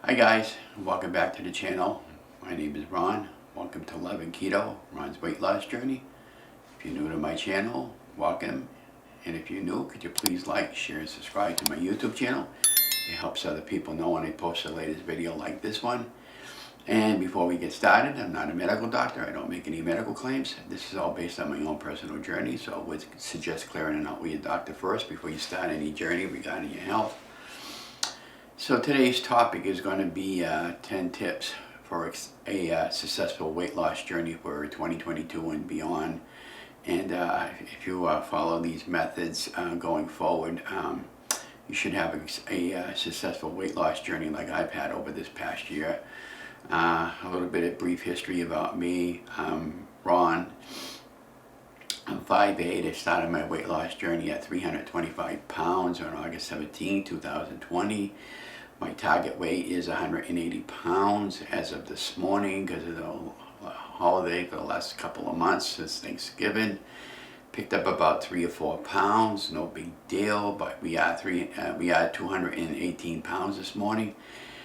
Hi guys, welcome back to the channel. My name is Ron. Welcome to Lovin Keto, Ron's weight loss journey. If you're new to my channel, welcome. And if you're new, could you please like, share, and subscribe to my YouTube channel? It helps other people know when I post the latest video like this one. And before we get started, I'm not a medical doctor. I don't make any medical claims. This is all based on my own personal journey, so I would suggest clearing it out with your doctor first before you start any journey regarding your health. So today's topic is going to be 10 tips for a successful weight loss journey for 2022 and beyond. And if you follow these methods going forward, you should have a successful weight loss journey like I've had over this past year. A little bit of brief history about me. Ron. I'm 5'8". I started my weight loss journey at 325 pounds on August 17, 2020. My target weight is 180 pounds as of this morning because of the holiday for the last couple of months since Thanksgiving. Picked up about 3 or 4 pounds, no big deal, but we are 218 pounds this morning.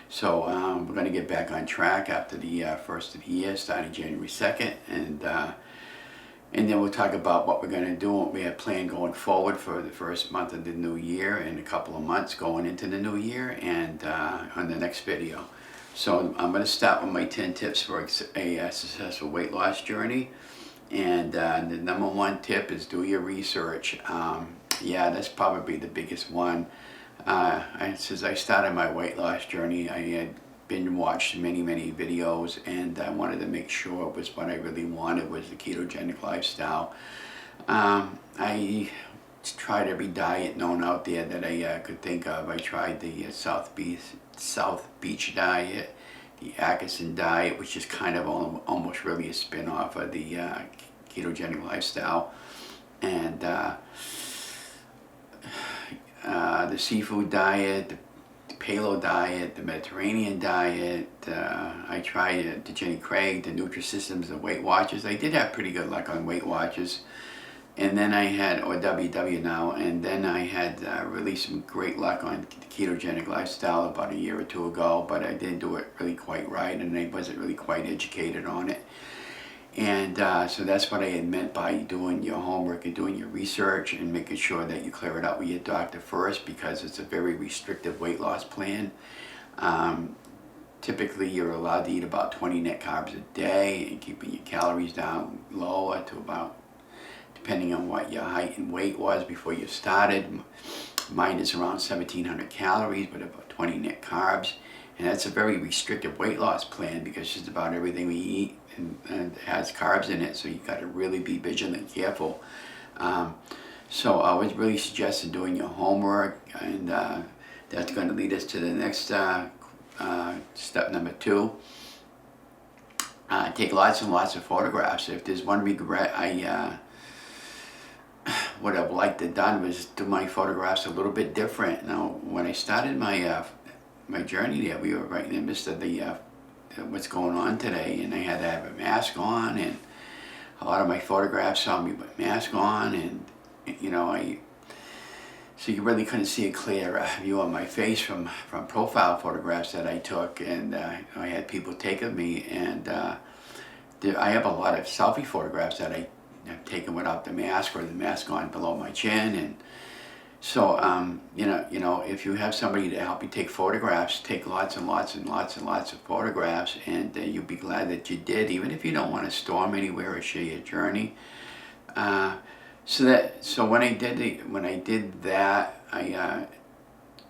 So we're going to get back on track after the first of the year, starting January 2nd. And then we'll talk about what we're going to do, what we have planned going forward for the first month of the new year and a couple of months going into the new year and on the next video. So I'm going to start with my 10 tips for a successful weight loss journey. And the number one tip is do your research. Yeah, that's probably the biggest one. Since I started my weight loss journey, I had watched many videos, and I wanted to make sure it was what I really wanted, was the ketogenic lifestyle. I tried every diet known out there that I could think of. I tried the South Beach diet, the Atkinson diet, which is kind of almost really a spin-off of the ketogenic lifestyle, and the seafood diet, the paleo diet, the Mediterranean diet. I tried the Jenny Craig, the Nutrisystems, the Weight Watchers. I did have pretty good luck on Weight Watchers. And then I had, or WW now, and then I had really some great luck on the ketogenic lifestyle about a year or two ago, but I didn't do it really quite right, and I wasn't really quite educated on it. And so that's what I had meant by doing your homework and doing your research and making sure that you clear it out with your doctor first, because it's a very restrictive weight loss plan. Typically, you're allowed to eat about 20 net carbs a day and keeping your calories down lower to about, depending on what your height and weight was before you started. Mine is around 1,700 calories, but about 20 net carbs. And that's a very restrictive weight loss plan because just about everything we eat and has carbs in it, so you got to really be vigilant and careful. So I would really suggest doing your homework, and that's going to lead us to the next step number 2. Take lots and lots of photographs. If there's one regret, what I've liked to done was do my photographs a little bit different. Now, when I started my my journey there, we were right in the midst of the what's going on today, and I had to have a mask on, and a lot of my photographs saw me with mask on, and you know, so you really couldn't see a clear view of my face from profile photographs that I took, and I had people take of me, and I have a lot of selfie photographs that I have taken without the mask or the mask on below my chin. And so, you know, if you have somebody to help you take photographs, take lots and lots of photographs, and you'll be glad that you did, even if you don't want to store them anywhere or share your journey. So when I did that, I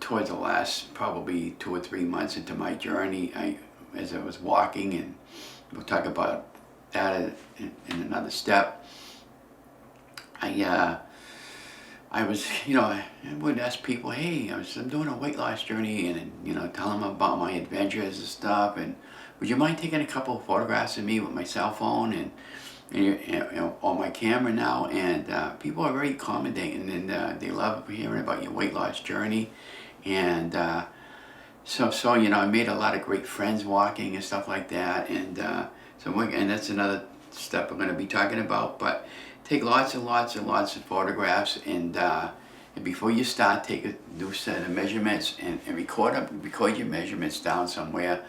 towards the last probably 2 or 3 months into my journey, as I was walking, and we'll talk about that in another step. I was, you know, I would ask people, hey, I'm doing a weight loss journey, and, you know, tell them about my adventures and stuff, and would you mind taking a couple of photographs of me with my cell phone and you know, on my camera now? And people are very accommodating, and they love hearing about your weight loss journey. And so you know, I made a lot of great friends walking and stuff like that, and and that's another step we're going to be talking about. But take lots and lots of photographs, and And before you start, take a new set of measurements and record your measurements down somewhere.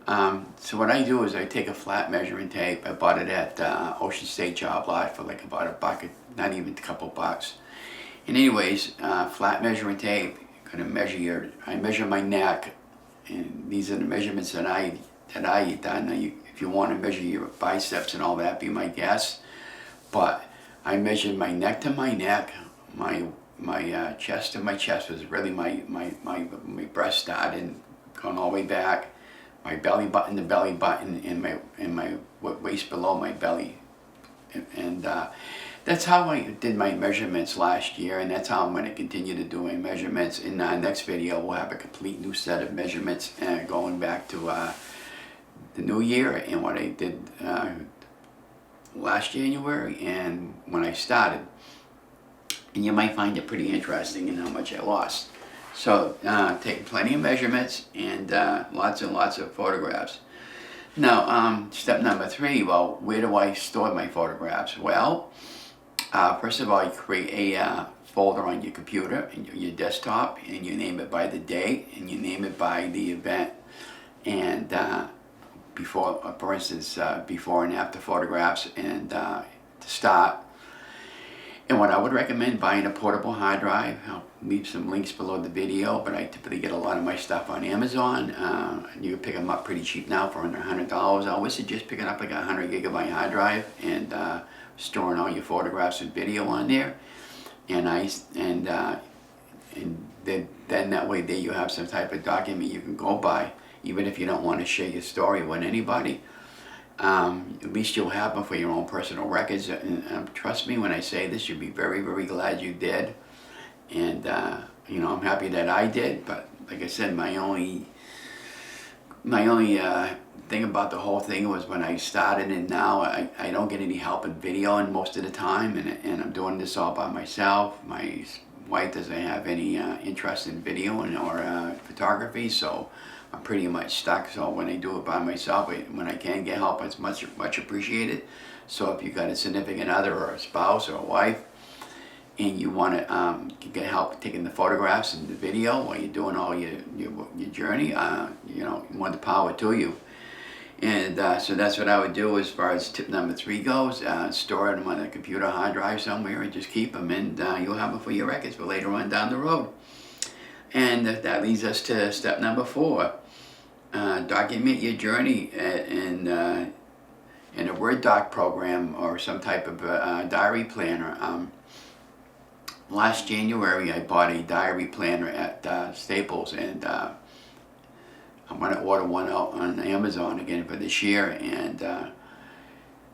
So what I do is I take a flat measuring tape. I bought it at Ocean State Job Lot for like about $1, not even a couple bucks. And anyways, flat measuring tape. I measure my neck, and these are the measurements that I done. Now if you want to measure your biceps and all that, be my guest. But I measured my neck to my neck, my chest to my chest was really my breast started going all the way back, my belly button to belly button, and my waist below my belly, and that's how I did my measurements last year, and that's how I'm going to continue to do my measurements. In the next video, we'll have a complete new set of measurements going back to the new year and what I did last January and when I started. And you might find it pretty interesting in how much I lost. So take plenty of measurements and lots and lots of photographs. Now, step number 3, well, where do I store my photographs? Well, first of all, you create a folder on your computer and your desktop, and you name it by the date and you name it by the event. And before, for instance, before and after photographs, and to start. And what I would recommend, buying a portable hard drive. I'll leave some links below the video, but I typically get a lot of my stuff on Amazon. You can pick them up pretty cheap now for under $100. I would suggest picking up like a 100 gigabyte hard drive and storing all your photographs and video on there. And then that way there you have some type of document you can go by, even if you don't want to share your story with anybody. At least you'll have them for your own personal records, and trust me when I say this, you'll be very, very glad you did. And you know, I'm happy that I did. But like I said, my only thing about the whole thing was when I started, and now I don't get any help in videoing most of the time, and I'm doing this all by myself. My wife doesn't have any interest in videoing or photography, so I'm pretty much stuck. So when I do it by myself, when I can get help, it's much appreciated. So if you got a significant other or a spouse or a wife, and you want to get help taking the photographs and the video while you're doing all your journey, you know, more the power to you. And so that's what I would do as far as tip number 3 goes. Store them on a computer hard drive somewhere and just keep them, and you'll have them for your records for later on down the road. And that leads us to step number 4. Document your journey in a Word doc program or some type of diary planner. Last January I bought a diary planner at Staples, and I'm going to order one out on Amazon again for this year. And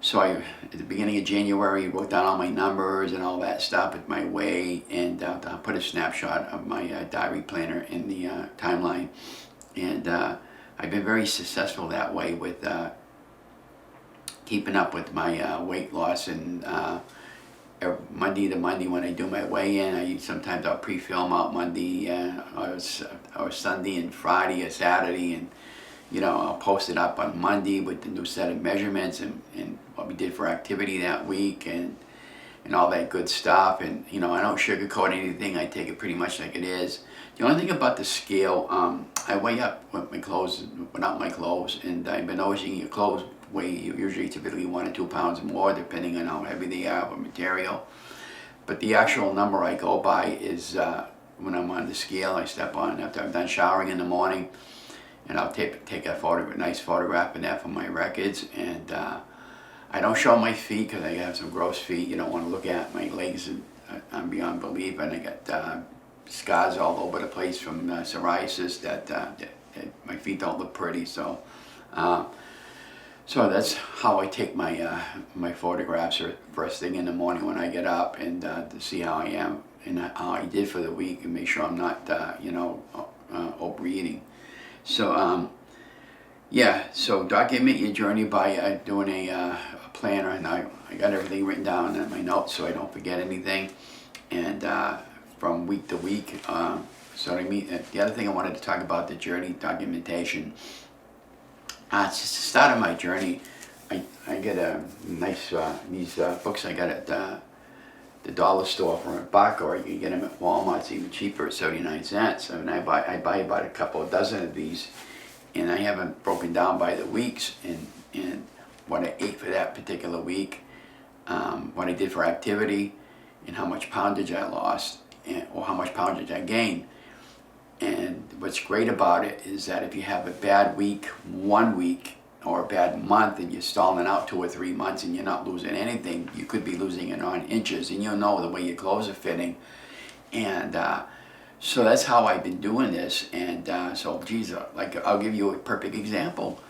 so I, at the beginning of January, wrote down all my numbers and all that stuff with my weight, and I put a snapshot of my diary planner in the timeline. And I've been very successful that way with keeping up with my weight loss. And Monday to Monday when I do my weigh-in, sometimes I'll pre-film out Monday or Sunday and Friday or Saturday, and you know, I'll post it up on Monday with the new set of measurements and what we did for activity that week and all that good stuff. And you know, I don't sugarcoat anything. I take it pretty much like it is. The only thing about the scale, I weigh up with my clothes, without my clothes, and I've been noticing your clothes weigh usually typically 1 or 2 pounds more depending on how heavy they are or material. But the actual number I go by is when I'm on the scale, I step on after I've done showering in the morning, and I'll take a nice photograph of that for my records. And I don't show my feet because I have some gross feet. You don't want to look at my legs, and I'm beyond belief, and I got scars all over the place from psoriasis that my feet don't look pretty. So so that's how I take my my photographs first thing in the morning when I get up, and to see how I am and how I did for the week, and make sure I'm not you know, overeating. So yeah, so document your journey by doing a planner, and I got everything written down in my notes so I don't forget anything. And from week to week, so the other thing I wanted to talk about, the journey documentation. It's just the start of my journey. I get a nice these books I got at the dollar store for $1, or you can get them at Walmart. It's even cheaper, 79 cents. I mean, I buy about a couple of dozen of these, and I have them broken down by the weeks and what I ate for that particular week, what I did for activity, and how much poundage I lost, or how much poundage I gained. And what's great about it is that if you have a bad week, 1 week, or a bad month, and you're stalling out 2 or 3 months and you're not losing anything, you could be losing it on inches, and you'll know the way your clothes are fitting. And so that's how I've been doing this. And so, geez, like, I'll give you a perfect example.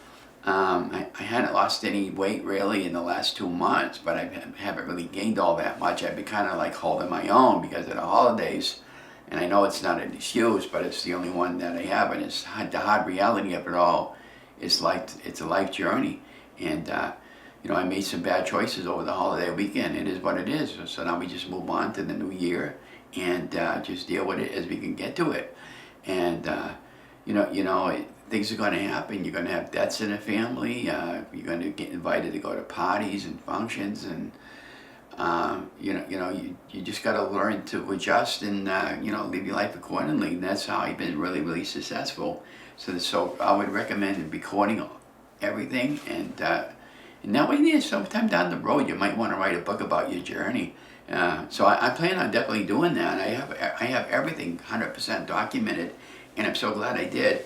I hadn't lost any weight really in the last 2 months, but I haven't really gained all that much. I've been kind of like holding my own because of the holidays. And I know it's not an excuse, but it's the only one that I have, and it's the hard reality of it all. It's a life journey, and you know, I made some bad choices over the holiday weekend. It is what it is. So now we just move on to the new year and just deal with it as we can get to it. And you know, things are going to happen. You're going to have deaths in the family. You're going to get invited to go to parties and functions, and you just got to learn to adjust and live your life accordingly. And that's how I've been really, really successful. So I would recommend recording everything, and that way, sometime down the road, you might want to write a book about your journey. So I plan on definitely doing that. I have everything 100% documented, and I'm so glad I did.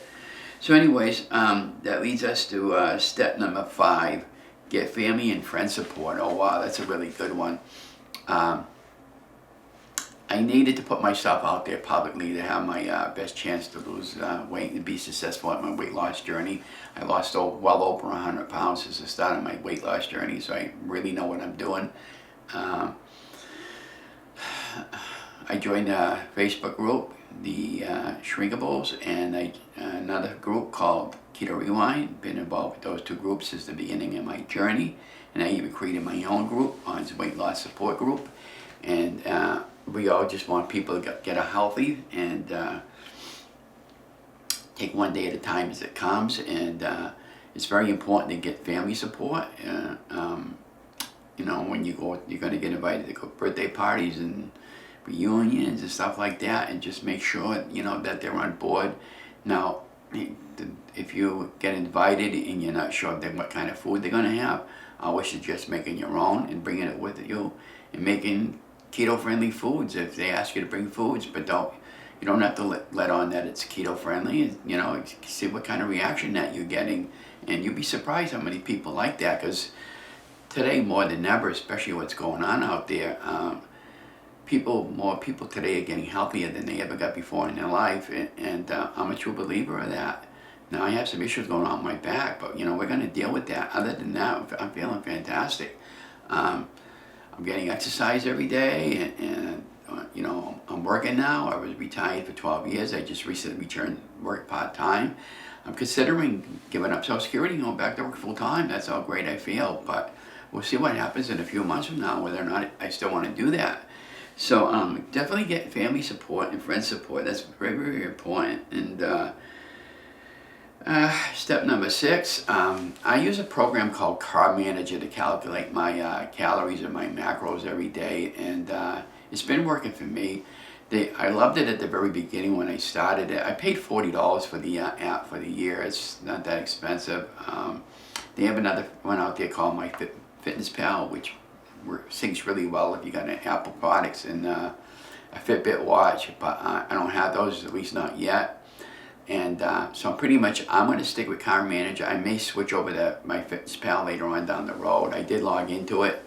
So anyways, that leads us to step number 5. Get family and friend support. Oh wow, that's a really good one. I needed to put myself out there publicly to have my best chance to lose weight and be successful at my weight loss journey. I lost well over 100 pounds since the start of my weight loss journey, so I really know what I'm doing. I joined a Facebook group, the Shrinkables, and another group called Keto Rewind. Been involved with those 2 groups since the beginning of my journey, and I even created my own group, it's a weight loss support group, and we all just want people to get healthy and take one day at a time as it comes. And it's very important to get family support. When you're going to get invited to go birthday parties and reunions and stuff like that, and just make sure that they're on board. Now, if you get invited and you're not sure what kind of food they're going to have, I always suggest making your own and bringing it with you, and making keto-friendly foods if they ask you to bring foods. But you don't have to let on that it's keto-friendly. See what kind of reaction that you're getting, and you'd be surprised how many people like that, because today more than ever, especially what's going on out there, more people today are getting healthier than they ever got before in their life, and I'm a true believer of that. Now, I have some issues going on my back, but we're going to deal with that. Other than that, I'm feeling fantastic. I'm getting exercise every day, and I'm working now. I was retired for 12 years. I just recently returned to work part-time. I'm considering giving up Social Security and going back to work full-time. That's how great I feel, but we'll see what happens in a few months from now, whether or not I still want to do that. So definitely get family support and friend support. That's very, very important. And step number 6, I use a program called Carb Manager to calculate my calories and my macros every day, and it's been working for me. I loved it at the very beginning when I started it. I paid $40 for the app for the year. It's not that expensive. They have another one out there called My Fitness Pal, which syncs really well if you got an Apple products, and a Fitbit watch, but I don't have those, at least not yet. And so I'm going to stick with Carb Manager. I may switch over to My Fitness Pal later on down the road. I did log into it,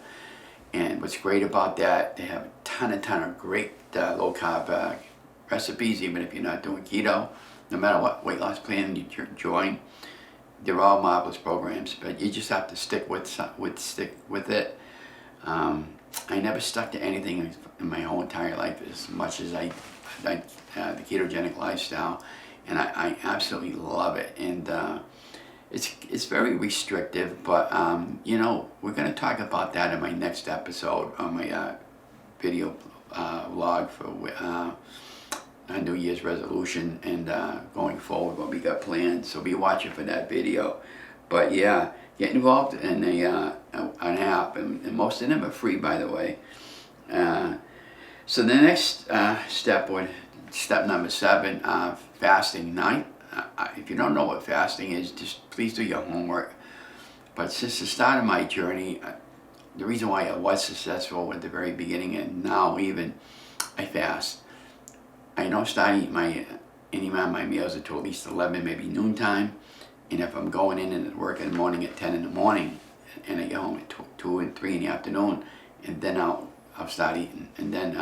and what's great about that, they have a ton of great low-carb recipes, even if you're not doing keto. No matter what weight loss plan you join, they're all marvelous programs, but you just have to stick with it. I never stuck to anything in my whole entire life as much as the ketogenic lifestyle, and I absolutely love it. And it's very restrictive, but we're going to talk about that in my next episode on my video vlog for a New Year's resolution and going forward, what we got planned. So be watching for that video. But yeah, get involved in an app, and most of them are free, by the way. So the next step number 7, fasting night. If you don't know what fasting is, just please do your homework. But since the start of my journey, the reason why I was successful at the very beginning and now even, I fast. I don't start eating any of my meals until at least 11, maybe noontime. And if I'm going in and work in the morning at 10 in the morning, and I get home at 2 and 3 in the afternoon, and then I'll start eating. And then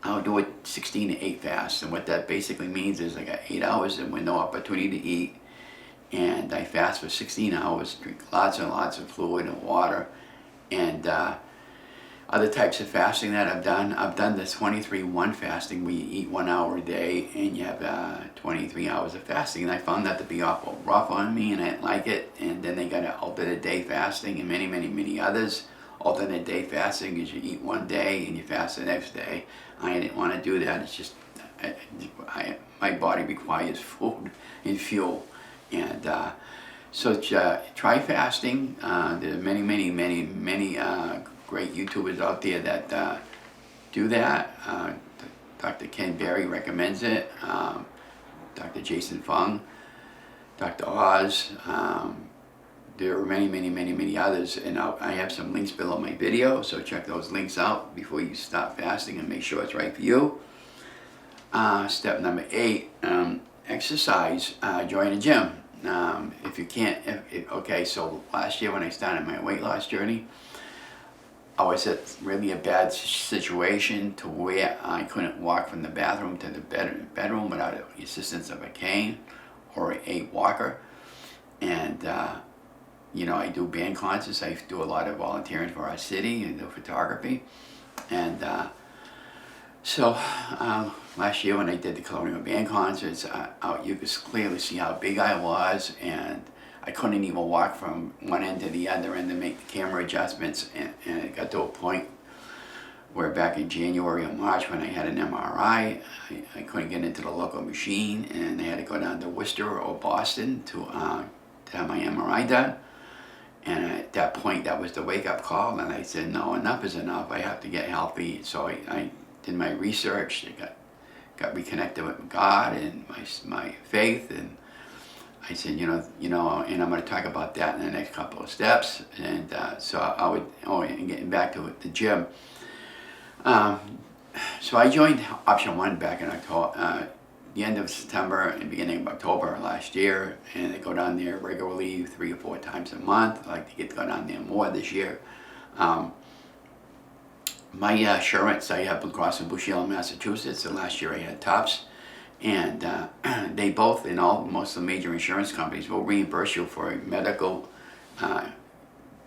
I'll do a 16 to 8 fast. And what that basically means is I got 8 hours and with no opportunity to eat. And I fast for 16 hours, drink lots and lots of fluid and water. And other types of fasting that I've done the 23-1 fasting, where you eat 1 hour a day and you have 23 hours of fasting. And I found that to be awful rough on me, and I didn't like it. And then they got an alternate day fasting and many, many, many others. Alternate day fasting is you eat one day and you fast the next day. I didn't want to do that. It's just, my body requires food and fuel. And so try fasting. There are many, many, many, many great YouTubers out there that do that. Dr. Ken Berry recommends it. Dr. Jason Fung, Dr. Oz. There are many, many, many, many others, and I have some links below my video, so check those links out before you start fasting and make sure it's right for you. Step number 8, exercise. Join a gym. If you can't, okay, so last year when I started my weight loss journey, I was at really a bad situation to where I couldn't walk from the bathroom to the bedroom without the assistance of a cane or a walker. And you know, I do band concerts. I do a lot of volunteering for our city and do photography. And so last year when I did the Colonial Band concerts, you could clearly see how big I was, and I couldn't even walk from one end to the other end to make the camera adjustments. And it got to a point where back in January or March when I had an MRI, I couldn't get into the local machine, and I had to go down to Worcester or Boston to have my MRI done. And at that point, that was the wake-up call, and I said, no, enough is enough. I have to get healthy. So I did my research. I got reconnected with God and my faith, and I said, you know, and I'm going to talk about that in the next couple of steps. And so and getting back to the gym. So I joined Option 1 back in October. The end of September and beginning of October last year, and I go down there regularly 3 or 4 times a month. I like to get to go down there more this year. My insurance, I have Blue Cross and Blue Shield in Massachusetts. So last year I had TOPS, and they both, and most of the major insurance companies will reimburse you for a medical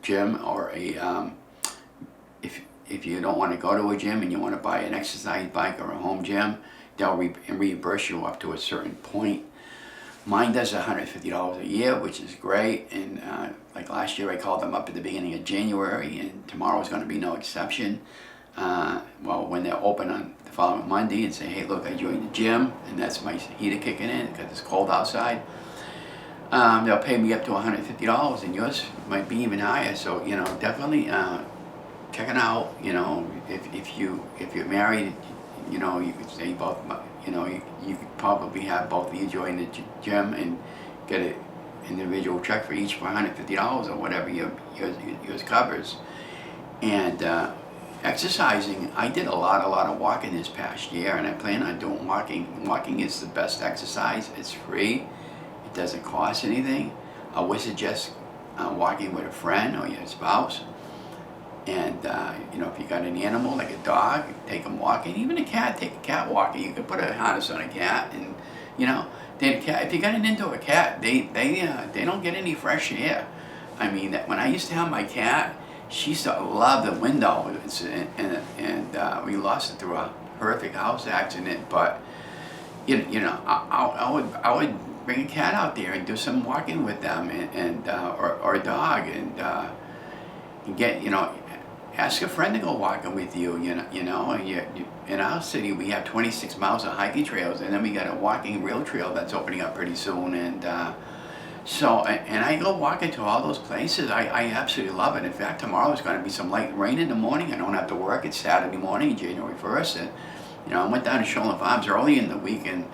gym, or a if you don't want to go to a gym and you want to buy an exercise bike or a home gym, they'll reimburse you up to a certain point. Mine does $150 a year, which is great. And like last year, I called them up at the beginning of January, and tomorrow is going to be no exception. Well, when they're open on the following Monday and say, hey, look, I joined the gym, and that's my heater kicking in because it's cold outside. They'll pay me up to $150, and yours might be even higher. So, you know, definitely check it out. You know, if you're married, you know, you could say both, you know, you could probably have both of you join the gym and get an individual check for each for $150 or whatever yours covers. And exercising, I did a lot of walking this past year, and I plan on doing walking. Walking is the best exercise. It's free. It doesn't cost anything. I would suggest walking with a friend or your spouse. And, you know, if you got an animal like a dog, take them walking. Even a cat, take a cat walking. You could put a harness on a cat, and, you know, if you got an indoor cat, they don't get any fresh air. I mean, when I used to have my cat, she used to love the window, and we lost it through a horrific house accident. But, you know, I would bring a cat out there and do some walking with them, or a dog, and get, you know, ask a friend to go walking with you. You know, in our city we have 26 miles of hiking trails, and then we got a walking rail trail that's opening up pretty soon. And So, and I go walking to all those places. I absolutely love it. In fact, tomorrow is going to be some light rain in the morning. I don't have to work. It's Saturday morning, January 1st. And, I went down to Shoreland Farms early in the week. And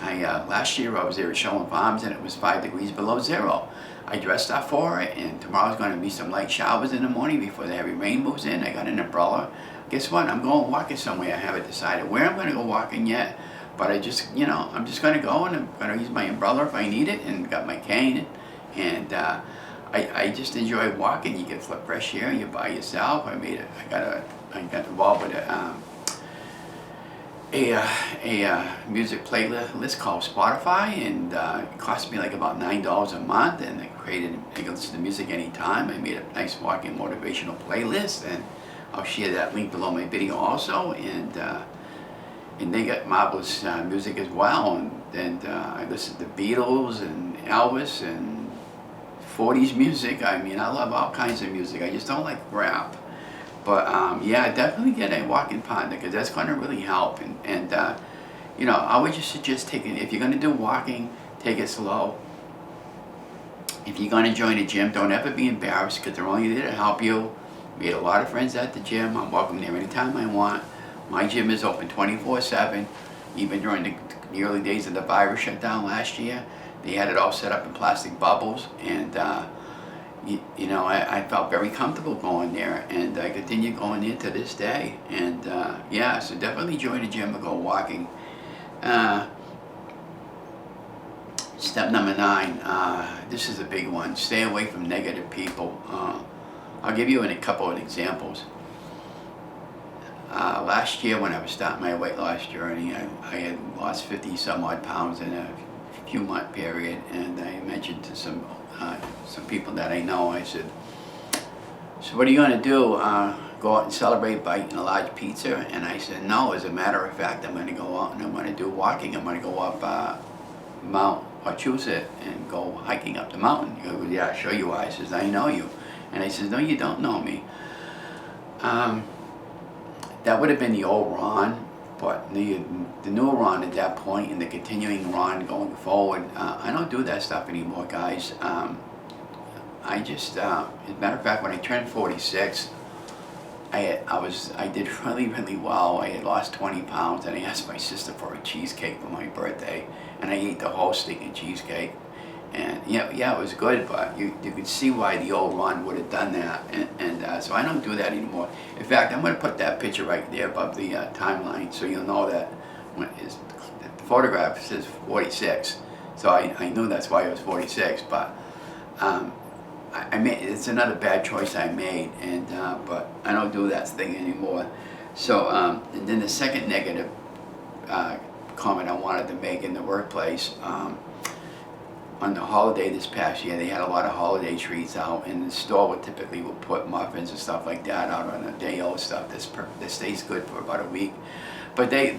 last year I was there at Shoreland Farms and it was 5 degrees below zero. I dressed up for it, and tomorrow's going to be some light showers in the morning before the heavy rain moves in. I got an umbrella. Guess what? I'm going walking somewhere. I haven't decided where I'm going to go walking yet. But I just, I'm just going to go, and I'm going to use my umbrella if I need it, and got my cane. And I just enjoy walking. You get fresh air. You're by yourself. I got involved with a music playlist called Spotify, and it cost me like about $9 a month. And I can listen to music anytime. I made a nice walking motivational playlist, and I'll share that link below my video also. And they got marvelous music as well, and I listen to Beatles and Elvis and 40s music. I mean, I love all kinds of music. I just don't like rap. But yeah, definitely get a walking partner, because that's going to really help. And I would just suggest if you're going to do walking, take it slow. If you're going to join a gym, don't ever be embarrassed, because they're only there to help you. Made a lot of friends at the gym. I'm welcome there anytime I want. My gym is open 24/7. Even during the early days of the virus shutdown last year, they had it all set up in plastic bubbles, and I felt very comfortable going there, and I continue going there to this day. And yeah, so definitely join a gym or go walking. Step number 9. This is a big one. Stay away from negative people. I'll give you a couple of examples. Last year when I was starting my weight loss journey, I had lost 50 some odd pounds in a few month period, and I mentioned to some people that I know, I said, so what are you going to do? Go out and celebrate by eating a large pizza? And I said, no, as a matter of fact, I'm going to go out and I'm going to do walking. I'm going to go up Mount Wachusett and go hiking up the mountain. He goes, yeah, sure you are. I says, I know you. And I says, no, you don't know me. That would have been the old Ron, but the new Ron at that point, and the continuing Ron going forward, I don't do that stuff anymore, guys. I just, as a matter of fact, when I turned 46, I did really, really well. I had lost 20 pounds, and I asked my sister for a cheesecake for my birthday, and I ate the whole stinking cheesecake. And yeah, it was good, but you could see why the old Ron would have done that, and so I don't do that anymore. In fact, I'm going to put that picture right there above the timeline, so you'll know that the photograph says 46. So I knew that's why it was 46, but it's another bad choice I made, and but I don't do that thing anymore. So and then the second negative comment I wanted to make in the workplace. On the holiday this past year, they had a lot of holiday treats out, and the store would typically put muffins and stuff like that out on a day old stuff that stays good for about a week. But they're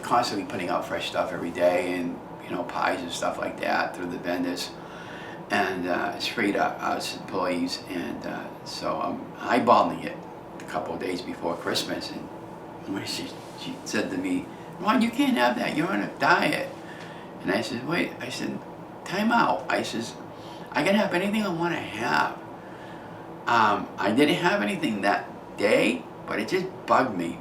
constantly putting out fresh stuff every day, and pies and stuff like that through the vendors, and it's free to us employees. And so I'm eyeballing it a couple of days before Christmas, and when she said to me, "Ron, you can't have that. You're on a diet." And I said, wait, I said, time out. I says, I can have anything I want to have. I didn't have anything that day, but it just bugged me.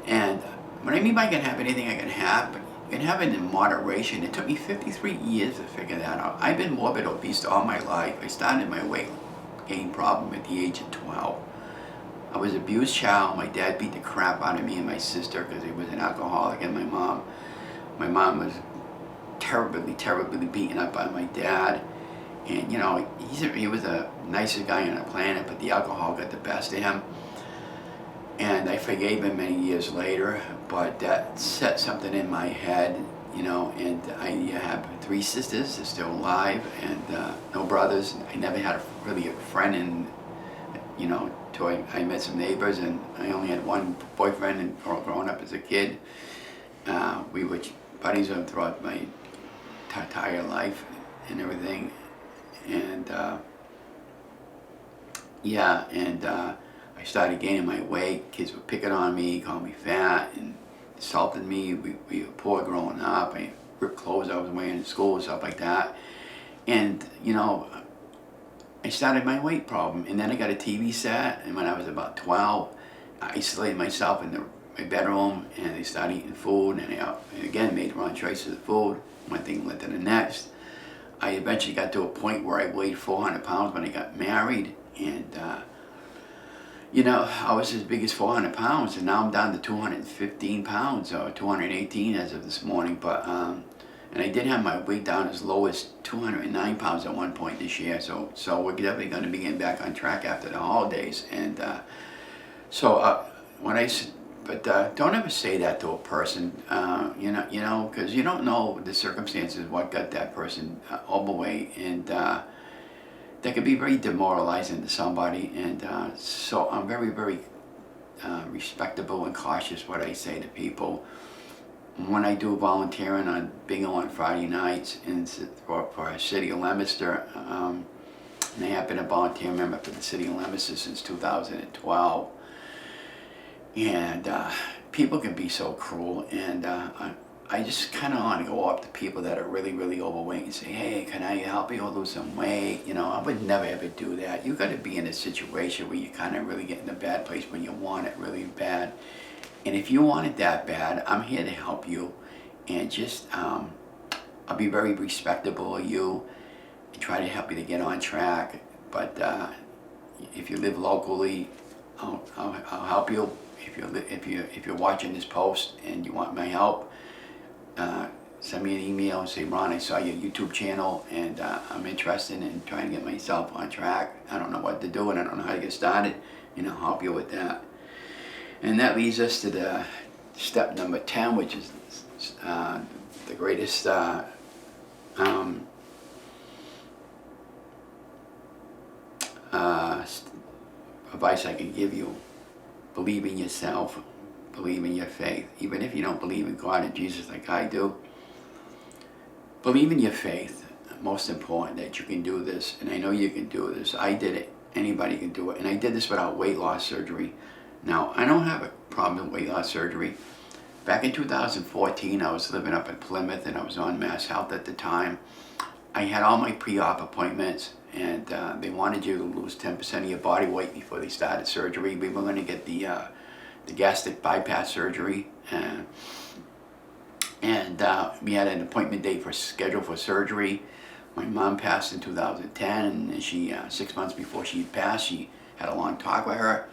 And what I mean by I can have anything I can have, but you can have it in moderation. It took me 53 years to figure that out. I've been morbid obese all my life. I started my weight gain problem at the age of 12. I was an abused child. My dad beat the crap out of me and my sister because he was an alcoholic, and my mom was terribly beaten up by my dad. And he was the nicest guy on the planet, but the alcohol got the best of him. And I forgave him many years later, but that set something in my head, and I have 3 sisters. They're still alive, and no brothers. I never had really a friend, till I met some neighbors, and I only had one boyfriend and growing up as a kid. We were buddies throughout my entire life and everything, and I started gaining my weight. Kids were picking on me, calling me fat, and insulted me. We were poor growing up. I ripped clothes I was wearing in school and stuff like that. And, you know, I started my weight problem, and then I got a TV set, and when I was about 12, I isolated myself in my bedroom, and I started eating food, and I again made the wrong choices of food. One thing led to the next. I eventually got to a point where I weighed 400 pounds when I got married, and you know, I was as big as 400 pounds, and now I'm down to 215 pounds, or 218 as of this morning. But and I did have my weight down as low as 209 pounds at one point this year. So we're definitely going to be getting back on track after the holidays. And don't ever say that to a person, you know, because you don't know the circumstances what got that person overweight, and that could be very demoralizing to somebody. And so I'm very, very respectable and cautious what I say to people. When I do volunteering on bingo on Friday nights for a city of Leominster, and I have been a volunteer member for the city of Leominster since 2012. And people can be so cruel, and I just kind of want to go up to people that are really, really overweight and say, hey, can I help you lose some weight? You know, I would never ever do that. You got to be in a situation where you kind of really get in a bad place when you want it really bad. And if you want it that bad, I'm here to help you, and just I'll be very respectable of you and try to help you to get on track. But if you live locally, I'll help you. If you're watching this post and you want my help, send me an email and say, Ron, I saw your YouTube channel, and I'm interested in trying to get myself on track. I don't know what to do, and I don't know how to get started, and I'll help you with that. And that leads us to the step number 10, which is the greatest advice I can give you. Believe in yourself, believe in your faith. Even if you don't believe in God and Jesus like I do, believe in your faith. Most important, that you can do this, and I know you can do this. I did it. Anybody can do it. And I did this without weight loss surgery. Now, I don't have a problem with weight loss surgery. Back in 2014, I was living up in Plymouth, and I was on Mass Health at the time. I had all my pre-op appointments, and they wanted you to lose 10% of your body weight before they started surgery. We were going to get the gastric bypass surgery, and we had an appointment date scheduled for surgery. My mom passed in 2010, and she 6 months before she passed, she had a long talk with her.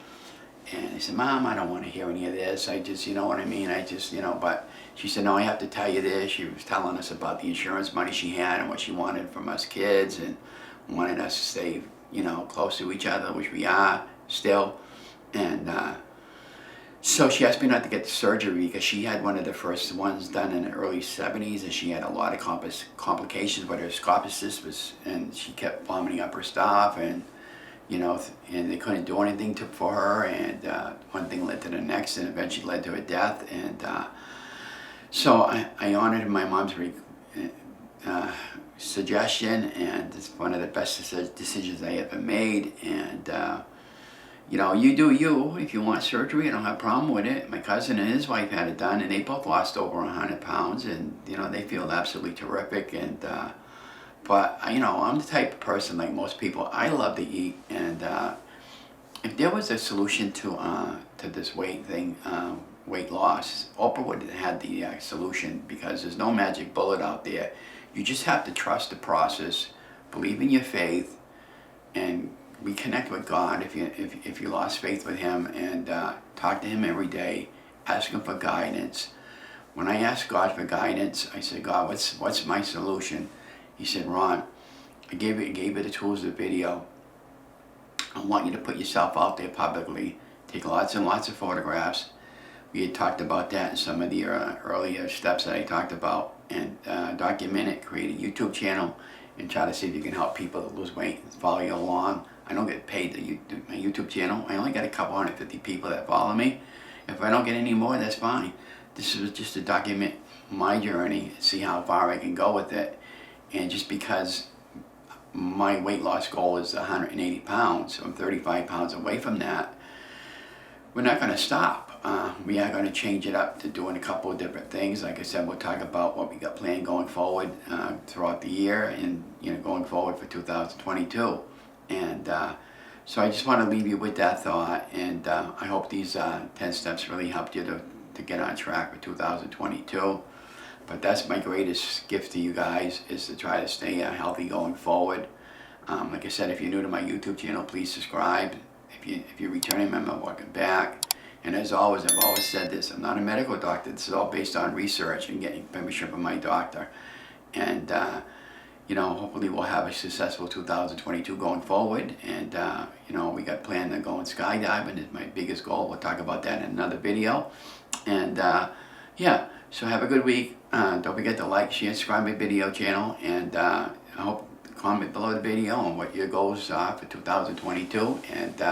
And I said, Mom, I don't want to hear any of this. I just, you know what I mean? But she said, no, I have to tell you this. She was telling us about the insurance money she had and what she wanted from us kids, and wanted us to stay, close to each other, which we are still. And so she asked me not to get the surgery because she had one of the first ones done in the early 70s, and she had a lot of complications with her esophagus, and she kept vomiting up her stuff, and and they couldn't do anything for her, and one thing led to the next, and eventually led to her death. And so I honored my mom's suggestion, and it's one of the best decisions I ever made. And you do you. If you want surgery, I don't have a problem with it. My cousin and his wife had it done, and they both lost over 100 pounds, and they feel absolutely terrific. And but I'm the type of person, like most people, I love to eat, and if there was a solution to this weight thing, weight loss, Oprah would have had the solution, because there's no magic bullet out there. You just have to trust the process, believe in your faith, and reconnect with God if you lost faith with Him, and talk to Him every day, ask Him for guidance. When I asked God for guidance, I said, God, what's my solution? He said, Ron, I gave you the tools of video. I want you to put yourself out there publicly. Take lots and lots of photographs. We had talked about that in some of the earlier steps that I talked about. And document it, create a YouTube channel, and try to see if you can help people to lose weight and follow you along. I don't get paid to do my YouTube channel. I only got a couple 150 people that follow me. If I don't get any more, that's fine. This was just to document my journey, see how far I can go with it. And just because my weight loss goal is 180 pounds, so I'm 35 pounds away from that, we're not going to stop. we are going to change it up to doing a couple of different things. Like I said, we'll talk about what we got planned going forward throughout the year, and going forward for 2022. And so I just want to leave you with that thought, and I hope these 10 steps really helped you to get on track for 2022. But that's my greatest gift to you guys, is to try to stay healthy going forward. Like I said, if you're new to my YouTube channel, please subscribe. If you're a returning member, welcome back. And as always, I've always said this, I'm not a medical doctor. This is all based on research and getting permission from my doctor. And, hopefully we'll have a successful 2022 going forward. And, we got planned on going skydiving is my biggest goal. We'll talk about that in another video. And, so have a good week. Don't forget to like, share, subscribe my video channel. And I hope comment below the video on what your goals are for 2022. And,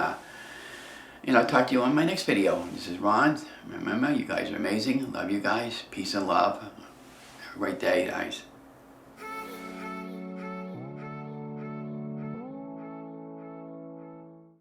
I'll talk to you on my next video. This is Ron. Remember, you guys are amazing. Love you guys. Peace and love. Have a great day, guys.